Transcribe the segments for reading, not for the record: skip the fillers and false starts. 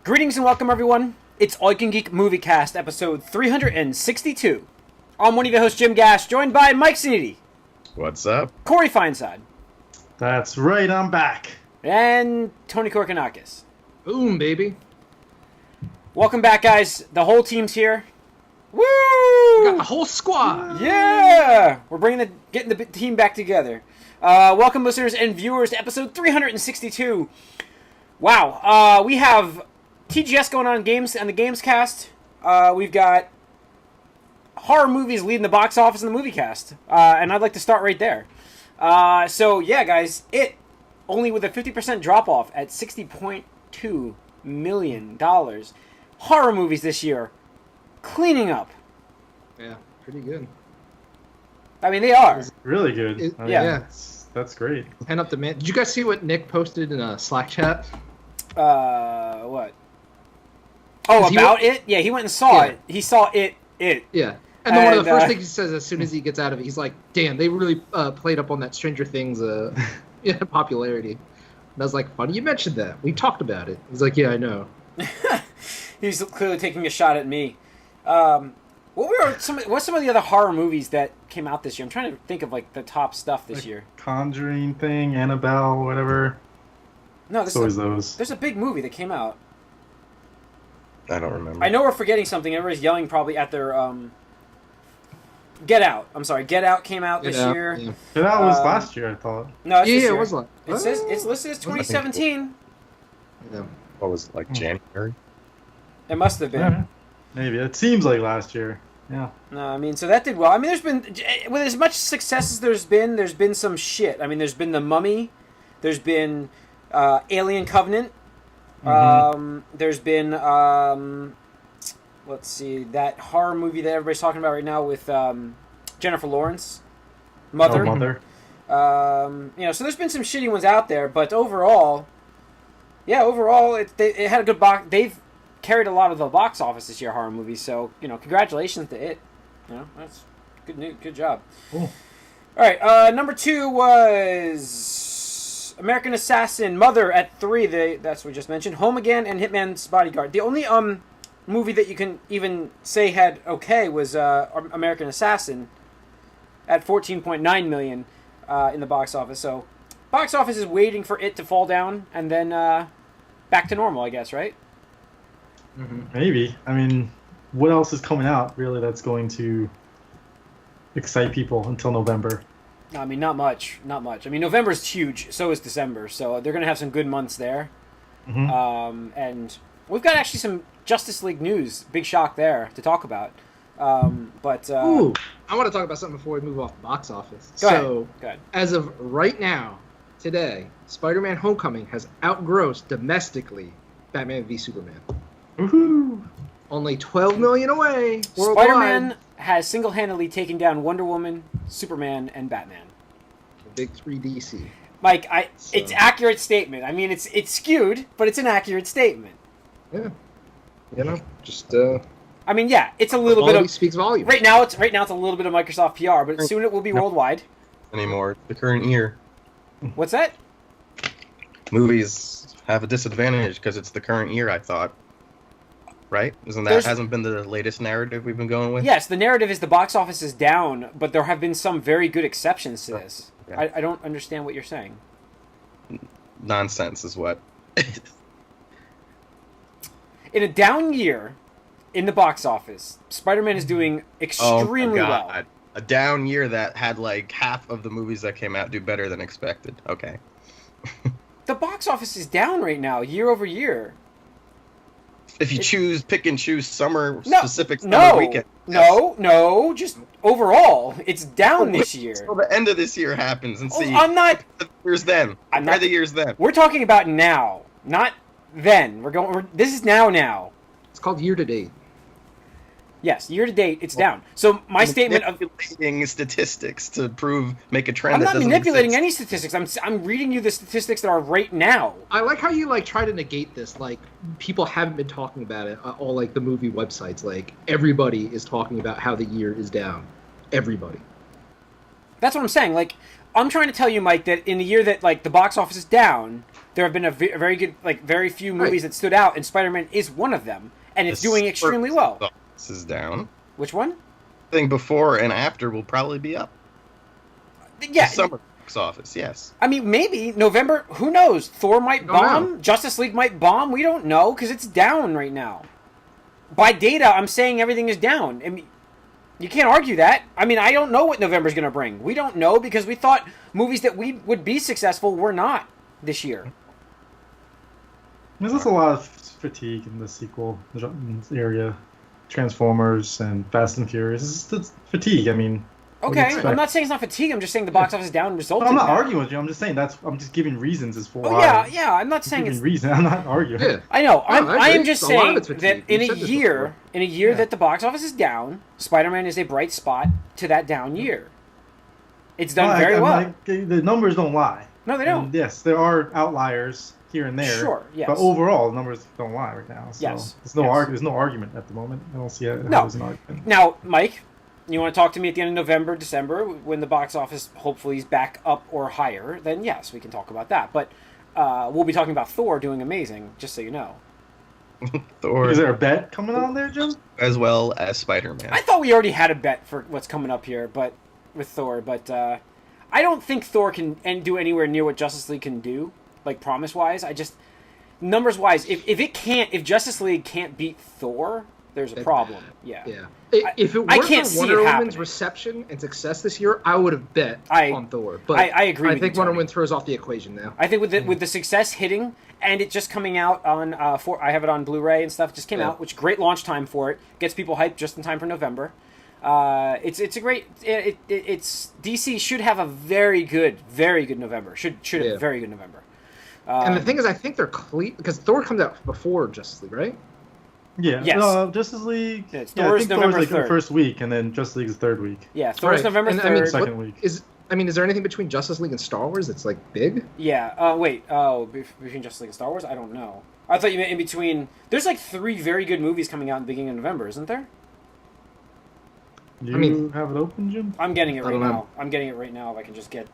Greetings and welcome, everyone. It's AYCG Moviecast, episode 362. I'm one of your hosts, Jim Gash, joined by Mike Siniti. What's up? Corey Feinsod. That's right, I'm back. And Tony Korkanakis. Boom, baby. Welcome back, guys. The whole team's here. Woo! We got the whole squad. Yeah! We're getting the team back together. Welcome, listeners and viewers, to episode 362. Wow. We have TGS going on the Gamescast. We've got horror movies leading the box office in the Moviecast. And I'd like to start right there. So, yeah, guys, it, only with a 50% drop-off at $60.2 million. Horror movies this year, cleaning up. Yeah, pretty good. I mean, they are. It's really good. I mean, yeah. That's great. Pen up the man. Did you guys see what Nick posted in a Slack chat? What? Oh, about it? Yeah, he went and saw it. He saw it. Yeah. And then one of the first things he says as soon as he gets out of it, he's like, damn, they really played up on that Stranger Things popularity. And I was like, funny you mentioned that. We talked about it. He's like, yeah, I know. He's clearly taking a shot at me. What's some of the other horror movies that came out this year? I'm trying to think of like the top stuff this year. Conjuring thing, Annabelle, whatever. No, there's always those. There's a big movie that came out. I don't remember. I know we're forgetting something. Everybody's yelling probably at their Get Out. I'm sorry, Get Out came out this year. Yeah. That was last year, I thought. No, it's this year. It was like. It says it's listed as 2017. Yeah. What was it, like January? It must have been. Yeah, maybe. It seems like last year. Yeah. No, I mean, so that did well. I mean, there's been, with as much success as there's been some shit. I mean, there's been The Mummy, there's been Alien Covenant, there's been, let's see, that horror movie that everybody's talking about right now with Jennifer Lawrence, Mother. Oh, Mother. So there's been some shitty ones out there, but overall, it had a good box. They've carried a lot of the box office this year, horror movies. So, congratulations to it. That's good news. Good job. Cool. All right, number 2 was American Assassin, Mother at 3. That's what we just mentioned. Home Again and Hitman's Bodyguard. The only movie that you can even say had okay was American Assassin at $14.9 million in the box office. So, box office is waiting for it to fall down and then back to normal, I guess, right? Mm-hmm. Maybe. I mean, what else is coming out, really, that's going to excite people until November? I mean, not much. Not much. I mean, November's huge. So is December. So they're going to have some good months there. Mm-hmm. And we've got actually some Justice League news. Big shock there to talk about. Ooh, I want to talk about something before we move off the box office. Go ahead. As of right now, today, Spider-Man Homecoming has outgrossed domestically Batman v Superman. Woohoo! Only $12 million away worldwide. Spider-Man has single-handedly taken down Wonder Woman, Superman, and Batman. The big 3 DC. Mike, it's accurate statement. I mean, it's skewed, but it's an accurate statement. Yeah. Just I mean, yeah, it's a little bit of speaks volume. Right now it's a little bit of Microsoft PR, but soon it will be worldwide. Anymore. The current year. What's that? Movies have a disadvantage because it's the current year, I thought. Right? Hasn't been the latest narrative we've been going with? Yes, the narrative is the box office is down, but there have been some very good exceptions to this. Okay. I don't understand what you're saying. Nonsense is what. In a down year, in the box office, Spider-Man is doing extremely well. A down year that had like half of the movies that came out do better than expected. Okay. The box office is down right now, year over year. If you pick and choose summer weekend. No, just overall, it's down this year. Until the end of this year happens and see. I'm not. The years then. Compare the years then. We're talking about now, not then. This is now. It's called year to date. Yes, year to date, it's down. So my statement of manipulating statistics to make a trend. I'm not manipulating exist. any statistics. I'm reading you the statistics that are right now. I like how you try to negate this. Like people haven't been talking about it. All like the movie websites. Like everybody is talking about how the year is down. Everybody. That's what I'm saying. Like I'm trying to tell you, Mike, that in the year that like the box office is down, there have been a very good, like very few movies that stood out, and Spider-Man is one of them, and it's doing extremely well. This is down. Which one? I think before and after will probably be up. Yeah. The summer box office, yes. I mean, maybe November. Who knows? Thor might Don't bomb. know. Justice League might bomb. We don't know because it's down right now. By data, I'm saying everything is down. I mean, you can't argue that. I mean, I don't know what November's going to bring. We don't know because we thought movies that we would be successful were not this year. There's also a lot of fatigue in the sequel area. Transformers and Fast and Furious. It's fatigue. I mean, Okay, I'm not saying it's not fatigue. I'm just saying the box office is down resulting. I'm not in that. arguing with you. I'm just saying I'm just giving reasons as for Oh why. yeah. I'm not saying Giving it's. reason. I'm not arguing. Yeah. I know. I I am agree. just A lot of saying it's that fatigue. in You've a said this year, before. that the box office is down, Spider-Man is a bright spot to that down year. It's done very well. The numbers don't lie. No, they don't. And yes, there are outliers here and there. Sure, yes. But overall, the numbers don't lie right now. So Yes, There's no yes. there's no argument at the moment. I don't see how No. there's an argument. Now, Mike, you want to talk to me at the end of November, December, when the box office hopefully is back up or higher, then yes, we can talk about that. But we'll be talking about Thor doing amazing, just so you know. Thor, Is there a bet coming on there, Jim? as well as Spider-Man. I thought we already had a bet for what's coming up here, but with Thor, but I don't think Thor can do anywhere near what Justice League can do, like promise-wise. I just, numbers-wise, if Justice League can't beat Thor, there's a problem. Yeah. Yeah. If it I weren't can't for see Wonder it Woman's happening. reception and success this year, I would have bet on Thor. But I agree I with think you, Wonder Tony. Woman throws off the equation now. I think with the success hitting and it just coming out on I have it on Blu-ray and stuff, just came out, which great launch time for it, gets people hyped just in time for November. It's a great it's DC should have a very good November. Should have a very good November. And the thing is, I think they're clean because Thor comes out before Justice League, right? Yeah. Yes. Justice League. Yeah, it's I Thor's think November Thor's like 3rd. the first week, and then Justice League is third week. Yeah, Thor's Right. November And, 3rd. I mean, Second week. Is there anything between Justice League and Star Wars that's like big? Yeah. Wait. Oh, between Justice League and Star Wars? I don't know. I thought you meant in between. There's like 3 very good movies coming out in the beginning of November, isn't there? You have it open, Jim? I'm getting it I right don't know. now. I'm getting it right now. If I can just get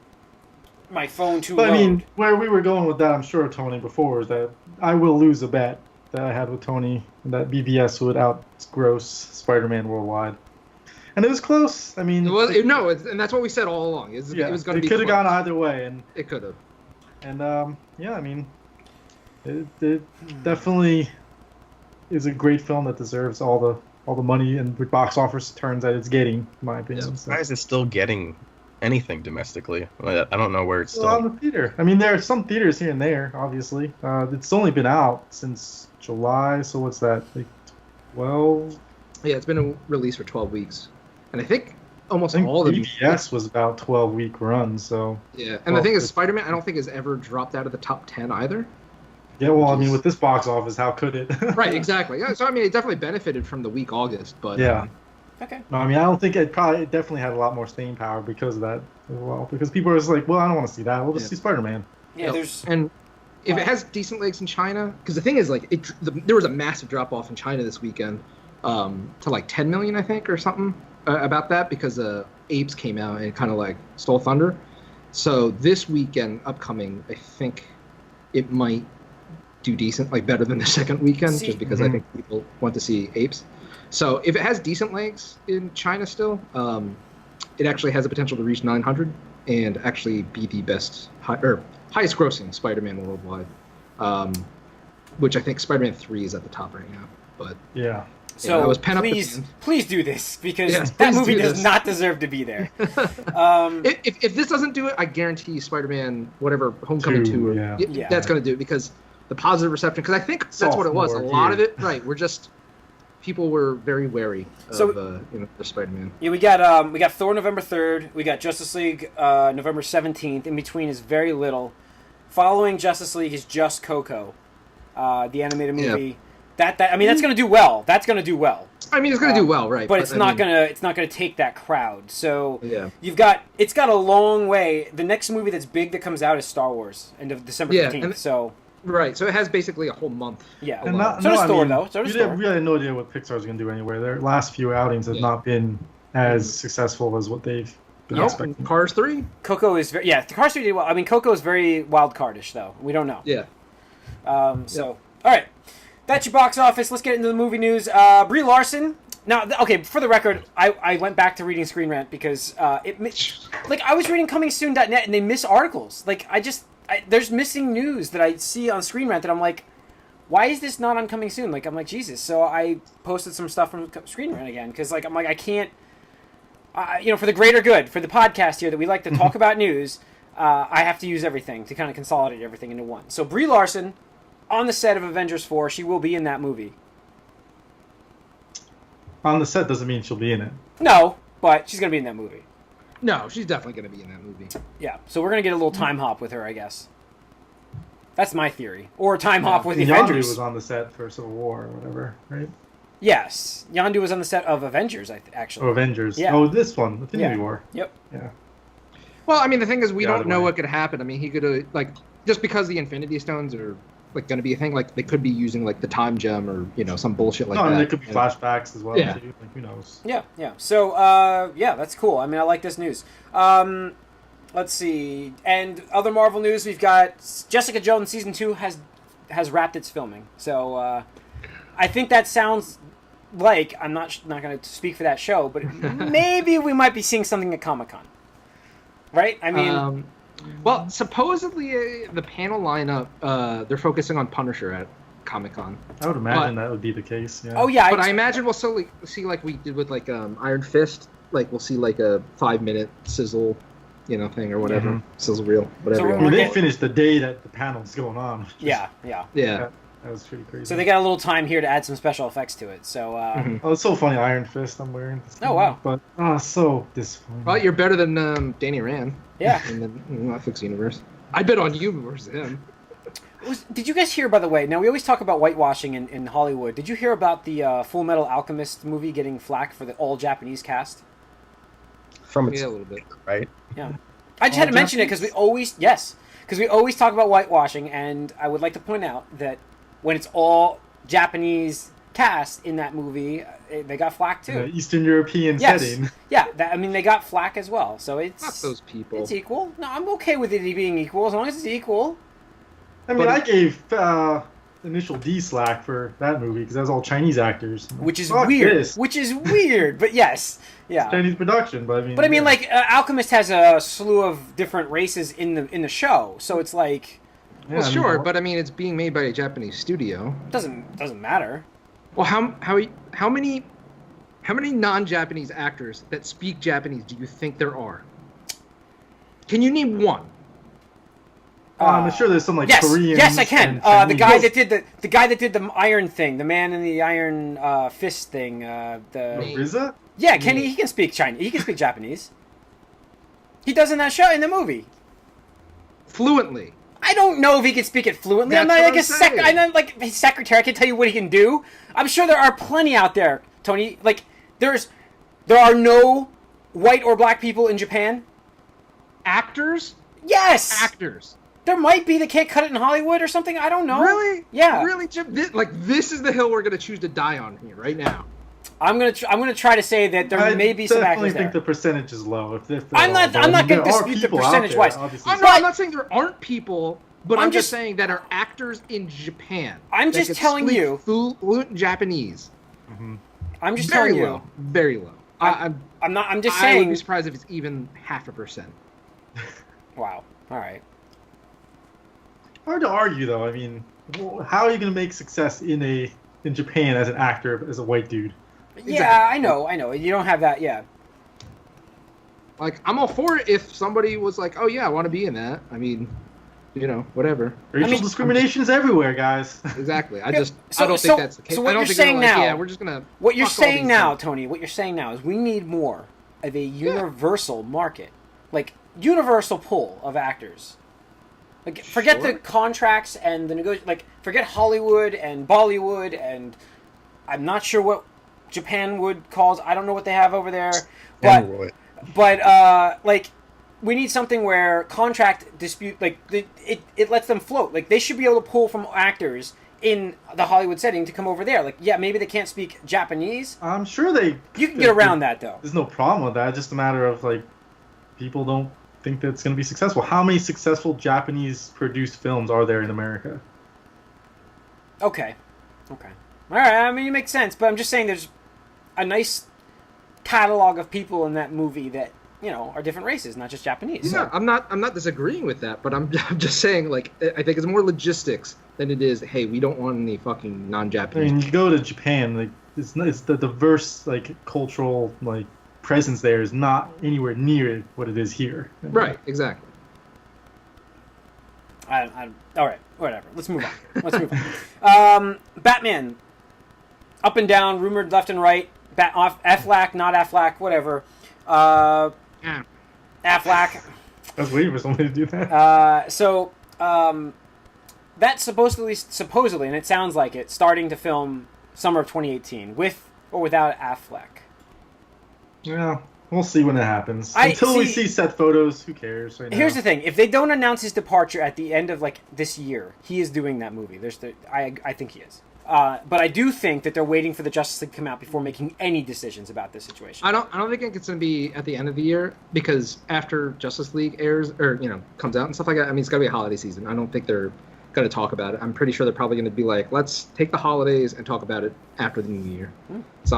my phone to But load. I mean, where we were going with that, I'm sure, Tony, before, is that I will lose a bet that I had with Tony that BBS would outgross Spider-Man worldwide. And it was close. I mean, And that's what we said all along. It was going to be. It could have close. gone either way, and It could have. I mean, it definitely is a great film that deserves all the money and box office returns that it's getting, in my opinion. So. Why is it still getting anything domestically? I don't know where it's still. Well, on the theater. I mean, there are some theaters here and there, obviously. It's only been out since July, so what's that? Like 12? Yeah, it's been released for 12 weeks, and I think almost I think all of them. BBS was about 12-week run, so. Yeah, and the thing is, Spider-Man, I don't think has ever dropped out of the top 10 either. Yeah, well, I mean, with this box office, how could it? Right, exactly. Yeah, so I mean, it definitely benefited from the weak August, but Yeah. Okay. No, I mean, I don't think it definitely had a lot more staying power because of that as well. Because people are just like, well, I don't want to see that. We'll just see Spider-Man. Yeah, there's. And if it has decent legs in China, because the thing is, like, there was a massive drop off in China this weekend to like 10 million, I think, or something about that, because Apes came out and kind of like stole thunder. So this weekend, upcoming, I think it might do decent, like better than the second weekend, just because I think people want to see Apes. So if it has decent legs in China still, it actually has the potential to reach 900 and actually be the best highest grossing Spider-Man worldwide, which I think Spider-Man 3 is at the top right now. But So I was pent up please do this, because Yes, that please movie do does this. not deserve to be there. if this doesn't do it, I guarantee you Spider-Man, whatever, Homecoming 2, Yeah. that's going to do it, because the positive reception, because I think that's what it was. A Sophomore lot of year. it, right, people were very wary of the Spider-Man. Yeah, we got Thor November 3rd. We got Justice League November 17th. In between is very little. Following Justice League is just Coco, the animated movie. That I mean, that's going to do well. That's going to do well. I mean, it's going to do well, right? But it's not gonna take that crowd. So Yeah. it's got a long way. The next movie that's big that comes out is Star Wars, end of December 15th. So Right, so it has basically a whole month. yeah. And So does Thor, though. So does Thor. We had no idea what Pixar's going to do anywhere. Their last few outings have not been as successful as what they've been Nope. expecting. Cars 3? Coco is very, the Cars 3 did well. I mean, Coco is very wild cardish though. We don't know. Yeah. All right, that's your box office. Let's get into the movie news. Brie Larson. Now, okay, for the record, I went back to reading Screen Rant because I was reading ComingSoon.net and they miss articles. Like there's missing news that I see on Screen Rant that I'm like, why is this not on Coming Soon? Like I'm like Jesus. So I posted some stuff from Screen Rant again because I'm like I can't. For the greater good, for the podcast here that we like to talk about news, I have to use everything to kind of consolidate everything into one. So Brie Larson, on the set of Avengers 4, she will be in that movie. On the set doesn't mean she'll be in it. No, but she's going to be in that movie. No, she's definitely going to be in that movie. Yeah, so we're going to get a little time hop with her, I guess. That's my theory. Or a time hop with the Avengers. Yondu was on the set for Civil War or whatever, right? Yes. Yondu was on the set of Avengers, actually. Oh, Avengers. Yeah. Oh, this one, Infinity War. Yep. Yeah. Well, I mean, the thing is, we The don't other know way. what could happen. I mean, he could have, just because the Infinity Stones are, going to be a thing, they could be using, the Time Gem or, some bullshit like No, that. and there could be flashbacks as well, Yeah. too. Like, who knows? Yeah. So, that's cool. I mean, I like this news. Let's see. And other Marvel news, we've got Jessica Jones Season 2 has wrapped its filming. So, I think that sounds like, I'm not going to speak for that show, but maybe we might be seeing something at Comic-Con. Right? I mean... well, supposedly the panel lineup, they're focusing on Punisher at Comic-Con. I would imagine that would be the case, yeah. Oh, yeah. But I imagine we'll still see like we did with Iron Fist, we'll see a 5-minute sizzle, thing or whatever. Mhm. Sizzle reel, whatever. So you I want. mean, they getting- finished the day that the panel's going on. which is- Yeah. Yeah. That was pretty crazy. So they got a little time here to add some special effects to it. So, Mhm. Oh, it's so funny, Iron Fist I'm wearing. Oh, wow. But, so disappointing. Well, you're better than Danny Rand yeah. in the Netflix universe. I bet on you versus him. Did you guys hear, by the way, now we always talk about whitewashing in Hollywood. Did you hear about the Full Metal Alchemist movie getting flack for the all-Japanese cast? From its Yeah, a little bit. right? Yeah. I just had to mention it because we always talk about whitewashing, and I would like to point out that when it's all Japanese cast in that movie, they got flack too. Eastern European Yes. setting. Yeah, they got flack as well. So it's Not those people. It's equal. No, I'm okay with it being equal as long as it's equal. I mean, But- I gave Initial D slack for that movie because that was all Chinese actors. Which is Fuck weird. this. Which is weird, but yes. Yeah. Chinese production, but I mean. Yeah. Alchemist has a slew of different races in the show, so it's like Yeah, Well, I mean, sure, but I mean, it's being made by a Japanese studio. doesn't matter. Well, how many non-Japanese actors that speak Japanese do you think there are? Can you name one? I'm sure there's some like Yes, Koreans. yes, I can. and The Chinese. guy that did the iron thing, the man in the iron fist thing. RZA? Yeah, he can speak Chinese. He can speak Japanese. He does in that show in the movie. Fluently. I don't know if he can speak it fluently. I'm That's not what like I'm saying. I'm not like his secretary. I can tell you what he can do. I'm sure there are plenty out there, Tony. Like there are no white or black people in Japan. Actors? Yes, Actors. there might be. They can't cut it in Hollywood or something. I don't know. Really? Yeah. Really, Jim? This is the hill we're gonna choose to die on here right now. I'm gonna try to say that there may be some I actors definitely think there. the percentage is low. If there I'm not are, but, going to there are dispute the people out percentage there, wise. obviously. I'm not saying there aren't people, but I'm I'm just just- saying that are actors in Japan. I'm that just can telling speak you- fluent Japanese. I'm just Very telling low. you. Very low. I'm I'm just I would saying. be surprised if it's even 0.5%. Wow. All right. Hard to argue though. I mean, how are you going to make success in Japan as an actor as a white dude? Yeah, I know. You don't have that. Yeah. Like, I'm all for it if somebody was like, "Oh yeah, I want to be in that." I mean, whatever. Racial discrimination is everywhere, guys. Exactly. I Yeah, don't so think that's the case. what I don't you're think saying they're like, now- yeah, we're just gonna. What you're fuck all saying these now, things. Tony, what you're saying now is we need more of a universal market, like universal pool of actors. Like forget the Sure. contracts and the forget Hollywood and Bollywood and I'm not sure what Japan would cause. I don't know what they have over there, but Android. like we need something where contract dispute it lets them float. Like they should be able to pull from actors in the Hollywood setting to come over there. Like yeah, maybe they can't speak Japanese. I'm sure You can get around that though. There's no problem with that. Just a matter of like people don't think that's going to be successful. How many successful Japanese-produced films are there in America? Okay. All right. I mean, it makes sense, but I'm just saying there's a nice catalog of people in that movie that are different races, not just Japanese. Yeah, I'm not disagreeing with that, but I'm just saying, like, I think it's more logistics than it is. Hey, we don't want any fucking non-Japanese. I mean, you go to Japan, like it's the diverse like cultural like presence there is not anywhere near what it is here. Right, exactly. All right, whatever. Let's move on. Batman, up and down, rumored left and right. Affleck, not Affleck, whatever. Affleck. I was waiting for somebody to do that. That's supposedly, and it sounds like it, starting to film summer of 2018 with or without Affleck. Yeah, we'll see when it happens. Until we see set photos, who cares? Right now. Here's the thing: if they don't announce his departure at the end of this year, he is doing that movie. I think he is. But I do think that they're waiting for the Justice League to come out before making any decisions about this situation. I don't think it's going to be at the end of the year, because after Justice League airs or comes out and stuff like that, I mean, it's got to be a holiday season. I don't think they're going to talk about it. I'm pretty sure they're probably going to be like, let's take the holidays and talk about it after the new year. So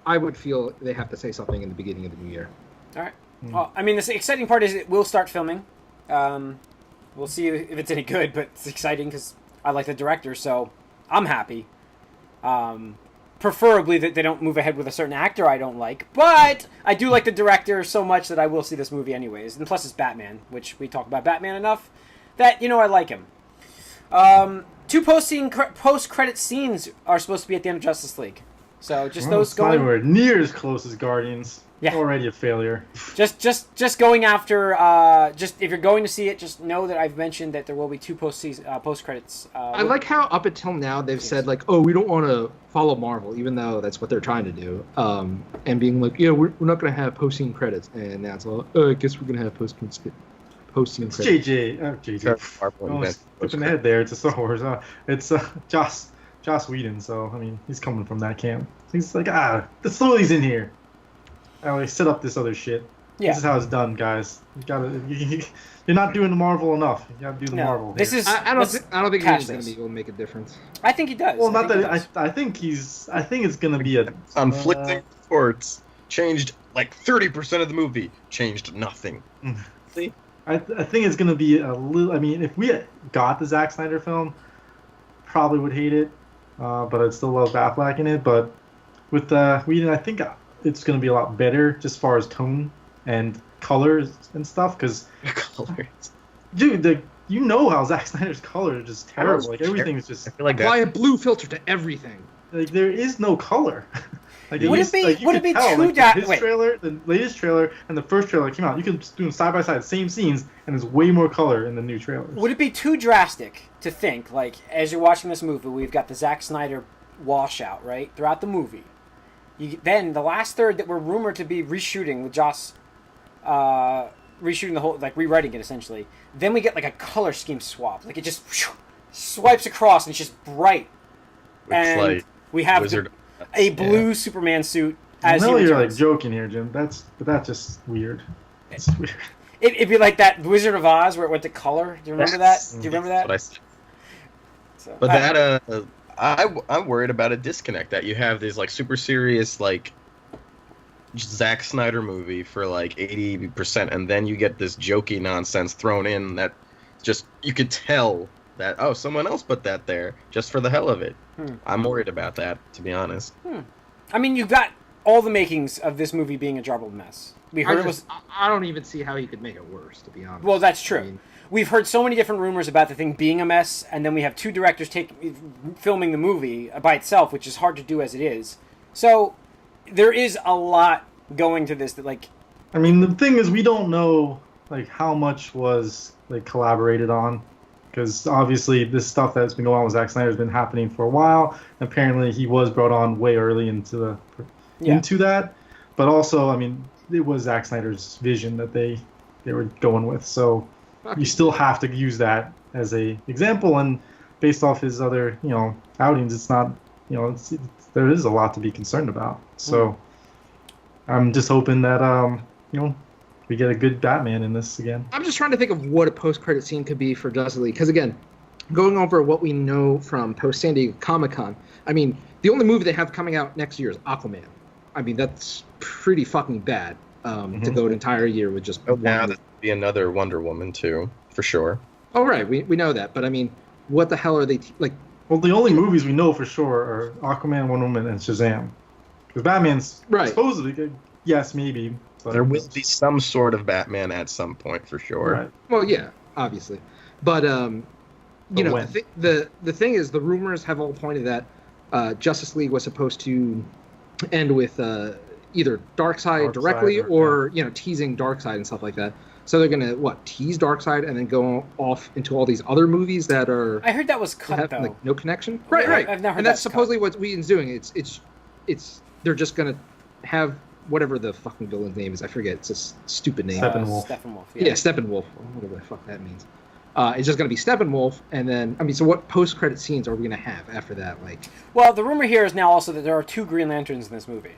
I would feel they have to say something in the beginning of the new year. All right. Well, I mean, the exciting part is it will start filming. We'll see if it's any good, but it's exciting because I like the director, so I'm happy. Preferably that they don't move ahead with a certain actor I don't like, but I do like the director so much that I will see this movie anyways. And plus it's Batman, which we talk about Batman enough that, I like him. Two post-credit scenes are supposed to be at the end of Justice League. So just those it's going... not anywhere near as close as Guardians. Yeah. Already a failure. Just going after. If you're going to see it, just know that I've mentioned that there will be two post credits. I like how up until now they've said like, oh, we don't want to follow Marvel, even though that's what they're trying to do. And being like, yeah, we're not going to have posting credits, and now it's all, I guess we're going to have posting credits. It's JJ. Almost in the head there. It's a Star Wars. It's Joss Whedon. So I mean, he's coming from that camp. He's like, let's throw these in here. I set up this other shit. Yeah. This is how it's done, guys. You're not doing the Marvel enough. You gotta do the Marvel. This is. I don't think he's gonna be able to make a difference. I think he does. Well, I think it's gonna be a conflicting reports. Changed like 30% of the movie. Changed nothing. See, I think it's gonna be a little. I mean, if we got the Zack Snyder film, probably would hate it, but I'd still love Affleck in it. But with Whedon, I think it's going to be a lot better just as far as tone and colors and stuff, because dude, you know how Zack Snyder's colors are just terrible. Like everything is just. I feel like apply a blue filter to everything. Like there is no color. Would it be too trailer, the latest trailer, and the first trailer came out. You can do them side by side, same scenes, and there's way more color in the new trailers. Would it be too drastic to think, like, as you're watching this movie, we've got the Zack Snyder washout, right, throughout the movie. Then the last third that we're rumored to be reshooting with Joss, reshooting the whole, like rewriting it essentially. Then we get like a color scheme swap, like it just swipes across and it's just bright. And like we have a blue Superman suit. I know you're like joking here, Jim. That's just weird. It's weird. It'd be like that Wizard of Oz where it went to color. Do you remember that? Do you remember that? That's what I said. But that I'm worried about a disconnect that you have this like super serious like Zack Snyder movie for like 80%, and then you get this jokey nonsense thrown in that just you could tell that someone else put that there just for the hell of it. I'm worried about that, to be honest. I mean, you've got all the makings of this movie being a jumbled mess. We heard I don't even see how he could make it worse, to be honest. Well, that's true. I mean, we've heard so many different rumors about the thing being a mess, and then we have two directors filming the movie by itself, which is hard to do as it is. So there is a lot going to this that, like... I mean, the thing is, we don't know like how much was like collaborated on, because obviously this stuff that's been going on with Zack Snyder has been happening for a while. Apparently, he was brought on way early into that, but also, I mean, it was Zack Snyder's vision that they were going with, so you still have to use that as a example, and based off his other outings, it's not there is a lot to be concerned about. So I'm just hoping that we get a good Batman in this again. I'm just trying to think of what a post-credit scene could be for Justice League. Because, again, going over what we know from post-San Diego Comic-Con, I mean, the only movie they have coming out next year is Aquaman. I mean, that's pretty fucking bad to go an entire year with just one now movie. there'll be another Wonder Woman, too, for sure. Oh, right. We know that. But, I mean, what the hell are they... Well, the only movies we know for sure are Aquaman, Wonder Woman, and Shazam. Because Batman's supposedly good. Yes, maybe. There will be some sort of Batman at some point, for sure. Right. Well, yeah, obviously. But, you know, the thing is, the rumors have all pointed that Justice League was supposed to end with either Darkseid directly or, you know, teasing Darkseid and stuff like that. So they're going to, tease Darkseid and then go off into all these other movies that are... I heard that was cut, though. Like, no connection? Right. I've never heard and that's supposedly what Whedon's doing. It's they're just going to have whatever the fucking villain's name is. I forget. It's a stupid name. Steppenwolf. Steppenwolf, yeah. Steppenwolf. Whatever the fuck that means. It's just going to be Steppenwolf, and then... I mean, so what post-credit scenes are we going to have after that? Well, the rumor here is now also that there are 2 Green Lanterns in this movie.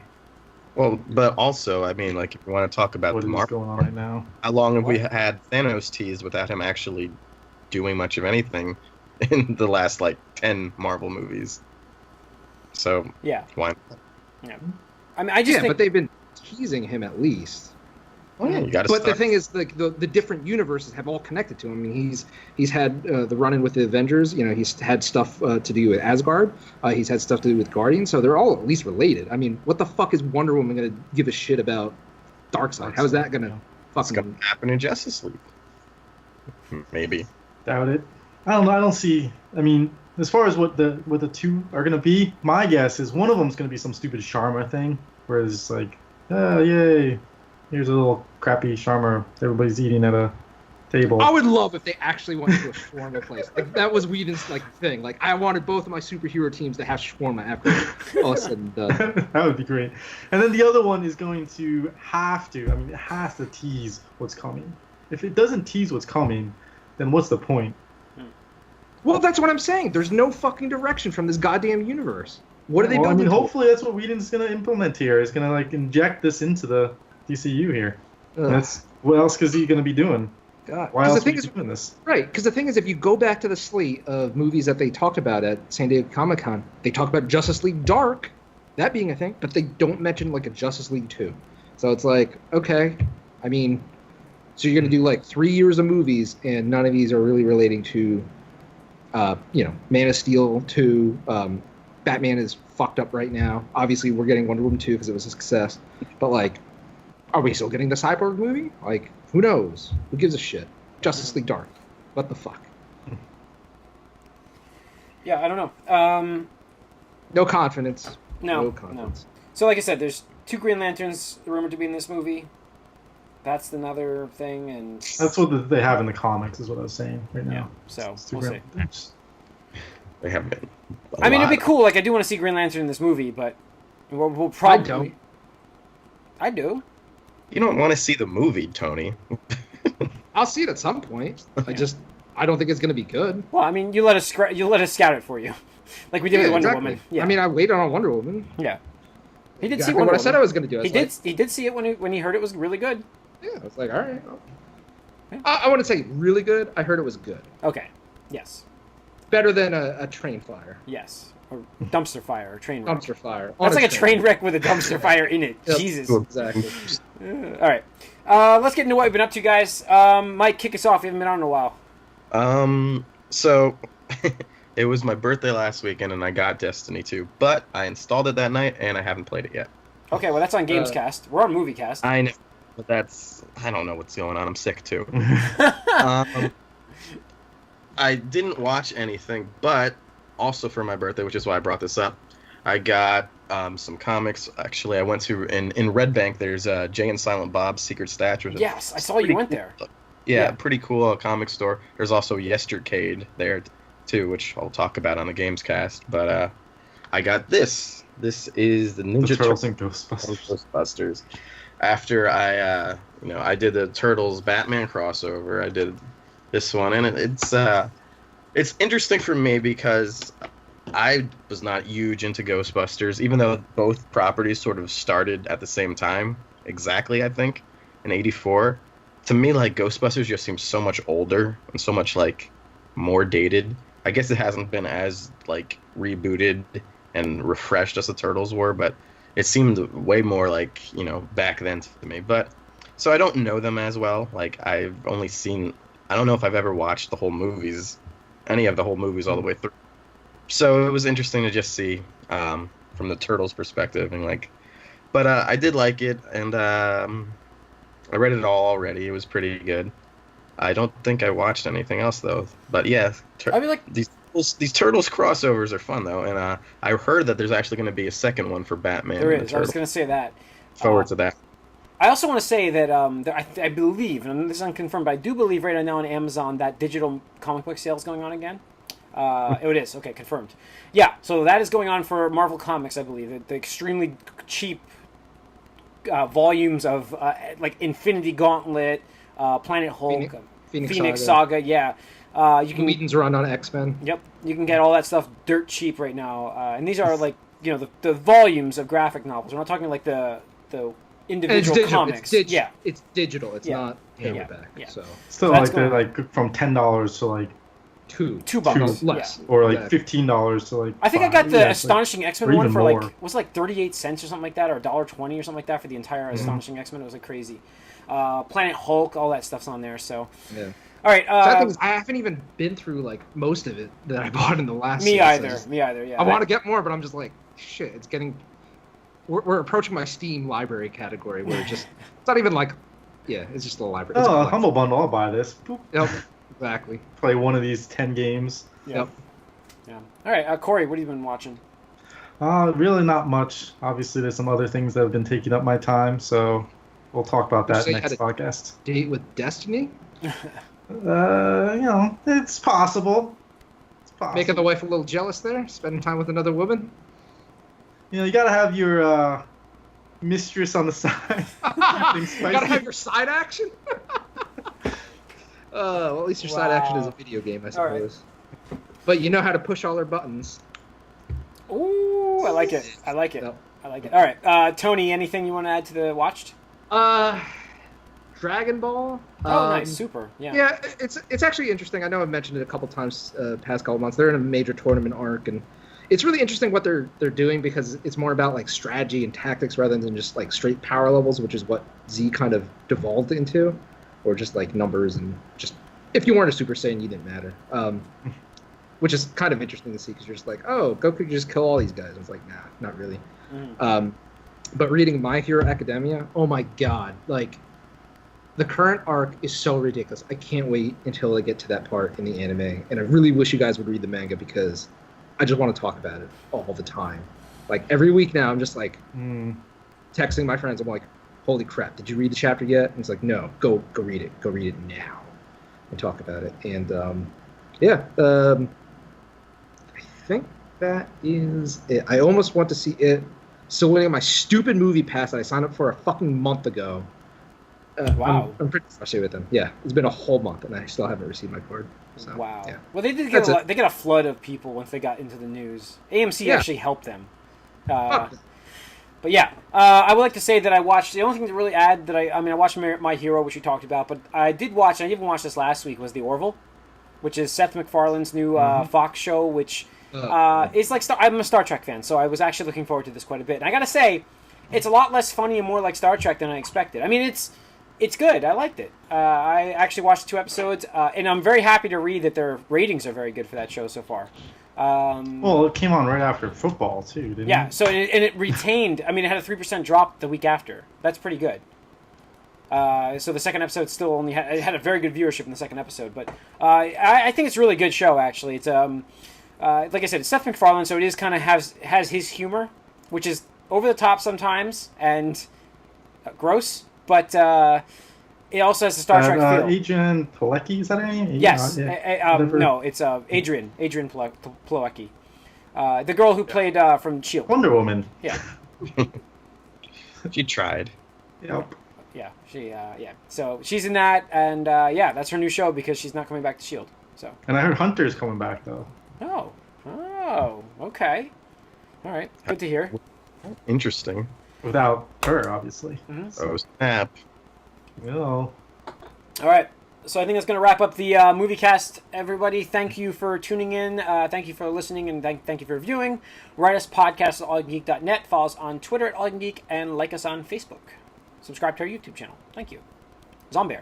Well, but also, I mean, like, if you want to talk about what the is Marvel, going on right now? how long have we had Thanos teased without him actually doing much of anything in the last, 10 Marvel movies? So, why not? Yeah. I mean, I just think... but they've been teasing him at least. Well, yeah, you gotta but the thing is, the different universes have all connected to him. I mean, he's had the run-in with the Avengers. You know, he's had stuff to do with Asgard. He's had stuff to do with Guardians. So they're all at least related. I mean, what the fuck is Wonder Woman going to give a shit about Darkseid? How's that going to fucking... It's going to happen in Justice League. Maybe. Doubt it. I don't know. I don't see... I mean, as far as what the 2 are going to be, my guess is one of them's going to be some stupid Sharma thing. Whereas, oh, yay... Here's a little crappy shawarma everybody's eating at a table. I would love if they actually went to a shawarma place. That was Whedon's thing. I wanted both of my superhero teams to have shawarma after all is said and done. That would be great. And then the other one is going to have to. I mean, it has to tease what's coming. If it doesn't tease what's coming, then what's the point? Well, that's what I'm saying. There's no fucking direction from this goddamn universe. What are they building? I mean, hopefully that's what Whedon's going to implement here. Is going to inject this into the DCU here. That's what else is he going to be doing? God, why else are you doing this? Right, because the thing is, if you go back to the slate of movies that they talked about at San Diego Comic-Con, they talk about Justice League Dark, that being a thing, but they don't mention a Justice League 2. So it's okay. I mean, so you're going to do 3 years of movies, and none of these are really relating to, Man of Steel 2. Batman is fucked up right now. Obviously, we're getting Wonder Woman 2 because it was a success, but are we still getting the Cyborg movie? Who knows? Who gives a shit? Justice League Dark. What the fuck? Yeah, I don't know. No confidence. No confidence. No. So, like I said, there's 2 Green Lanterns rumored to be in this movie. That's another thing, and... That's what they have in the comics, is what I was saying right now. Yeah, so we'll see. They have been. I mean, it'd be cool. I do want to see Green Lantern in this movie, but we'll probably... I don't. I do. You don't want to see the movie, Tony. I'll see it at some point. I don't think it's going to be good. Well, I mean, you let us scout it for you, like we did with Wonder Woman. Yeah. I mean, I waited on Wonder Woman. Yeah. He did see Wonder Woman. I said I was going to do. He did see it when he heard it was really good. Yeah, I was like, all right. Yeah. I want to say really good. I heard it was good. Okay. Yes. Better than a train fire. Yes. Or dumpster fire, or train wreck. Dumpster fire. That's like a train wreck with a dumpster fire in it. Yep. Jesus. Exactly. All right. Let's get into what we've been up to, guys. Mike, kick us off. We haven't been on in a while. So it was my birthday last weekend, and I got Destiny 2, but I installed it that night, and I haven't played it yet. Okay, well, that's on Gamescast. We're on Moviecast. I know, but I don't know what's going on. I'm sick, too. I didn't watch anything, but also for my birthday, which is why I brought this up, I got some comics. Actually, I went to in Red Bank. There's Jay and Silent Bob's Secret Stash. Yes, I saw you went there. Yeah, pretty cool comic store. There's also Yestercade there too, which I'll talk about on the Gamescast. But I got this. This is the Ninja Turtles and Ghostbusters. After I did the Turtles Batman crossover, I did this one, and it's interesting for me because I was not huge into Ghostbusters, even though both properties sort of started at the same time, exactly, I think, in '84. To me, like Ghostbusters just seems so much older and so much like more dated. I guess it hasn't been as like rebooted and refreshed as the Turtles were, but it seemed way more like, back then to me. But so I don't know them as well. Like I've only seen, I don't know if I've ever watched any of the whole movies all the way through. So it was interesting to just see from the Turtles' perspective and like, but I did like it, and I read it all already. It was pretty good. I don't think I watched anything else though. But yeah, I mean, like these Turtles crossovers are fun though, and I heard that there's actually going to be a second one for Batman. There and is. the I was going to say that. Forward to that. I also want to say that I believe, and this is unconfirmed, but I do believe right now on Amazon that digital comic book sale is going on again. It is. Okay, confirmed. Yeah, so that is going on for Marvel Comics, I believe. The extremely cheap volumes of like Infinity Gauntlet, Planet Hulk, Phoenix Saga. Yeah. You can Whedon's run on X-Men. Yep, you can get all that stuff dirt cheap right now, and these are like the volumes of graphic novels. We're not talking like the individual comics. It's digital. It's not paperback. Yeah. So Still like they're like from $10 to like $2 less, or like $15 to like. I think I got the Astonishing like, X-Men one for more. like was it like 38 cents or something like that, or $1.20 or something like that for the entire Astonishing X-Men. It was like crazy. Planet Hulk, all that stuff's on there. So yeah. All right. I haven't even been through like most of it that I bought in the last. Me either. Yeah. I want to get more, but I'm just like, shit. It's getting. We're approaching my Steam library category where it's not even like, it's just a library. Oh, Humble Bundle. I'll buy this. Boop. Yep. Exactly. Play one of these 10 games. Yep. Yeah. All right, Corey, what have you been watching? Really not much. Obviously, there's some other things that have been taking up my time, so we'll talk about that next podcast. Date with Destiny? It's possible. Making the wife a little jealous there? Spending time with another woman? You gotta have your mistress on the side. You gotta have your side action? Well, at least your side action is a video game, I suppose. Right. But you know how to push all her buttons. Ooh, I like it. Yep. I like it. All right, Tony, anything you want to add to the watched? Dragon Ball. Oh, nice, super. Yeah. Yeah, it's actually interesting. I know I've mentioned it a couple times past couple months. They're in a major tournament arc, and it's really interesting what they're doing because it's more about like strategy and tactics rather than just like straight power levels, which is what Z kind of devolved into, or just like numbers and just if you weren't a Super Saiyan, you didn't matter. Which is kind of interesting to see because you're just like, oh, Goku could just kill all these guys. I was like, nah, not really. But reading My Hero Academia, oh my god, like the current arc is so ridiculous. I can't wait until I get to that part in the anime, and I really wish you guys would read the manga because I just want to talk about it all the time. Like every week now, I'm just like texting my friends. I'm like, holy crap, did you read the chapter yet? And it's like, no, go read it. Go read it now and talk about it. And I think that is it. I almost want to see it. Still waiting on my stupid movie pass that I signed up for a fucking month ago. Wow. I'm pretty frustrated with them. Yeah, it's been a whole month and I still haven't received my card. So, wow. Yeah. Well, they did get they got a flood of people once they got into the news. AMC actually helped them. But yeah, I would like to say that I watched the only thing to really add that I watched My Hero, which we talked about, but I did watch. I even watched this last week. Was The Orville, which is Seth MacFarlane's new Fox show, which is like I'm a Star Trek fan, so I was actually looking forward to this quite a bit. And I gotta say, it's a lot less funny and more like Star Trek than I expected. I mean, it's good. I liked it. I actually watched 2 episodes, and I'm very happy to read that their ratings are very good for that show so far. Well, it came on right after football too, didn't it? Yeah. So it retained. I mean, it had a 3% drop the week after. That's pretty good. So the second episode still only had a very good viewership in the second episode, but I think it's a really good show. Actually, it's like I said, it's Seth MacFarlane, so it is kind of has his humor, which is over the top sometimes and gross, but it also has the Star Trek feel. Adrian Pilecki, is that her name? Yes. No, it's Adrian Pilecki. The girl who played from S.H.I.E.L.D. Wonder Woman. Yeah. She tried. Yep. Yeah, So she's in that, and that's her new show because she's not coming back to S.H.I.E.L.D. So. And I heard Hunter's coming back though. Oh, okay. All right, good to hear. Interesting. Without her, obviously. Mm-hmm. Oh, snap. Well. All right. So I think that's going to wrap up the movie cast. Everybody, thank you for tuning in. Thank you for listening, and thank you for viewing. Write us podcast at allyoucangeek.net. Follow us on Twitter at allyoucangeek, and like us on Facebook. Subscribe to our YouTube channel. Thank you. Zombear.